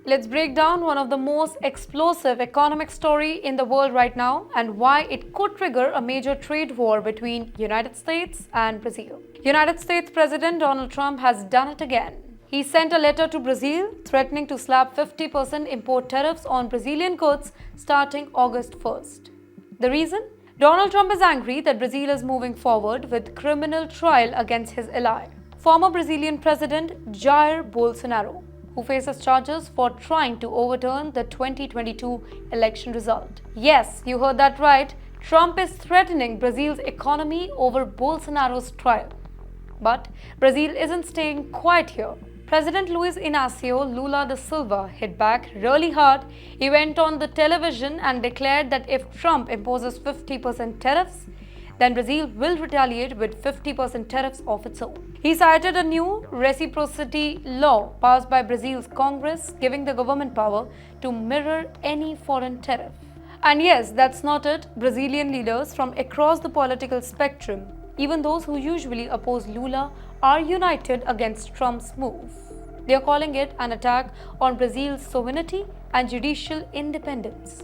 Let's break down one of the most explosive economic story in the world right now and why it could trigger a major trade war between United States and Brazil. United States President Donald Trump has done it again. He sent a letter to Brazil threatening to slap 50% import tariffs on Brazilian goods starting August 1st. The reason? Donald Trump is angry that Brazil is moving forward with criminal trial against his ally, former Brazilian President Jair Bolsonaro, who faces charges for trying to overturn the 2022 election result. Yes, you heard that right. Trump is threatening Brazil's economy over Bolsonaro's trial. But Brazil isn't staying quiet here. President Luiz Inácio Lula da Silva hit back really hard. He went on the television and declared that if Trump imposes 50% tariffs, then Brazil will retaliate with 50% tariffs of its own. He cited a new reciprocity law passed by Brazil's Congress, giving the government power to mirror any foreign tariff. And yes, that's not it. Brazilian leaders from across the political spectrum, even those who usually oppose Lula, are united against Trump's move. They are calling it an attack on Brazil's sovereignty and judicial independence.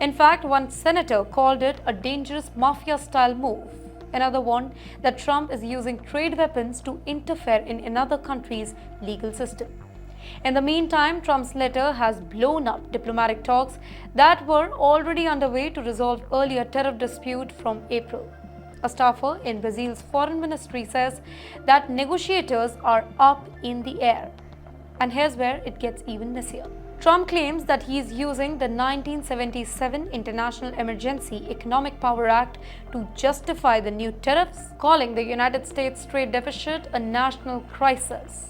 In fact, one senator called it a dangerous mafia-style move. Another warned that Trump is using trade weapons to interfere in another country's legal system. In the meantime, Trump's letter has blown up diplomatic talks that were already underway to resolve earlier tariff dispute from April. A staffer in Brazil's foreign ministry says that negotiators are up in the air. And here's where it gets even messier. Trump claims that he is using the 1977 International Emergency Economic Power Act to justify the new tariffs, calling the United States trade deficit a national crisis.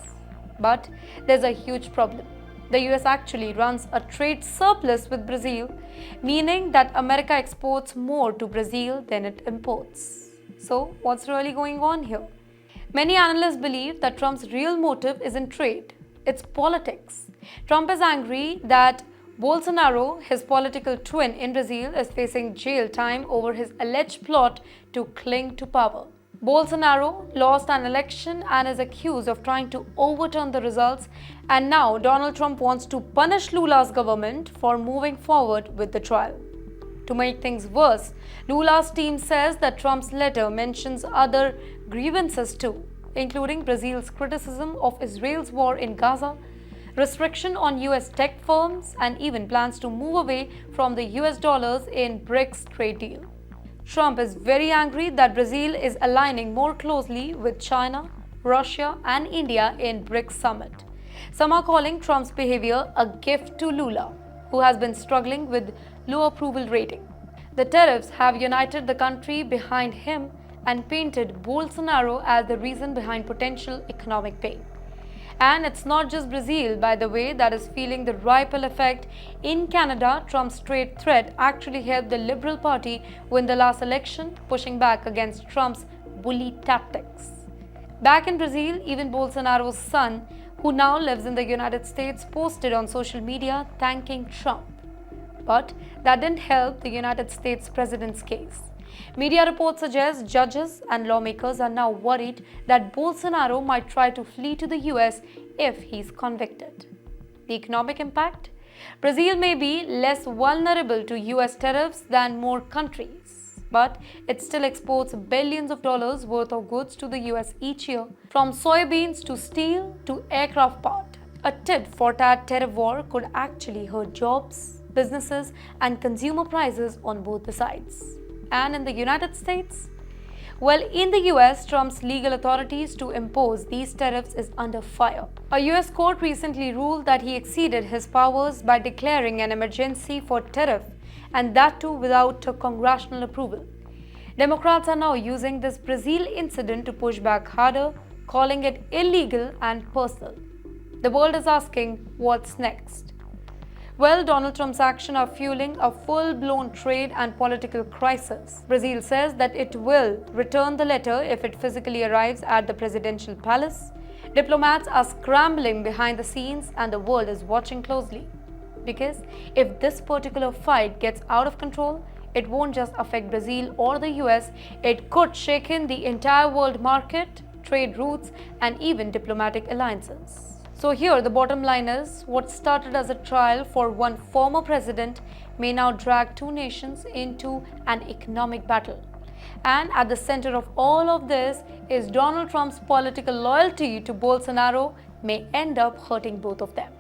But there's a huge problem. The US actually runs a trade surplus with Brazil, meaning that America exports more to Brazil than it imports. So, what's really going on here? Many analysts believe that Trump's real motive isn't trade, it's politics. Trump is angry that Bolsonaro, his political twin in Brazil, is facing jail time over his alleged plot to cling to power. Bolsonaro lost an election and is accused of trying to overturn the results, and now Donald Trump wants to punish Lula's government for moving forward with the trial. To make things worse, Lula's team says that Trump's letter mentions other grievances too, including Brazil's criticism of Israel's war in Gaza, restriction on US tech firms, and even plans to move away from the US dollars in BRICS trade deal. Trump is very angry that Brazil is aligning more closely with China, Russia, and India in BRICS summit. Some are calling Trump's behavior a gift to Lula, who has been struggling with low approval rating. The tariffs have united the country behind him and painted Bolsonaro as the reason behind potential economic pain. And it's not just Brazil, by the way, that is feeling the ripple effect. In Canada, Trump's trade threat actually helped the Liberal Party win the last election, pushing back against Trump's bully tactics. Back in Brazil, even Bolsonaro's son, who now lives in the United States, posted on social media thanking Trump. But that didn't help the United States president's case. Media reports suggest judges and lawmakers are now worried that Bolsonaro might try to flee to the US if he's convicted. The economic impact? Brazil may be less vulnerable to US tariffs than more countries, but it still exports billions of dollars worth of goods to the US each year, from soybeans to steel to aircraft part. A tit for tat tariff war could actually hurt jobs, businesses, and consumer prices on both the sides. And in the United States? Well, in the US, Trump's legal authorities to impose these tariffs is under fire. A US court recently ruled that he exceeded his powers by declaring an emergency for tariff, and that too without congressional approval. Democrats are now using this Brazil incident to push back harder, calling it illegal and personal. The world is asking, what's next? Well, Donald Trump's actions are fueling a full-blown trade and political crisis. Brazil says that it will return the letter if it physically arrives at the presidential palace. Diplomats are scrambling behind the scenes and the world is watching closely. Because if this particular fight gets out of control, it won't just affect Brazil or the US, it could shake in the entire world market, trade routes, and even diplomatic alliances. So, here the bottom line is what started as a trial for one former president may now drag two nations into an economic battle. And at the center of all of this is Donald Trump's political loyalty to Bolsonaro may end up hurting both of them.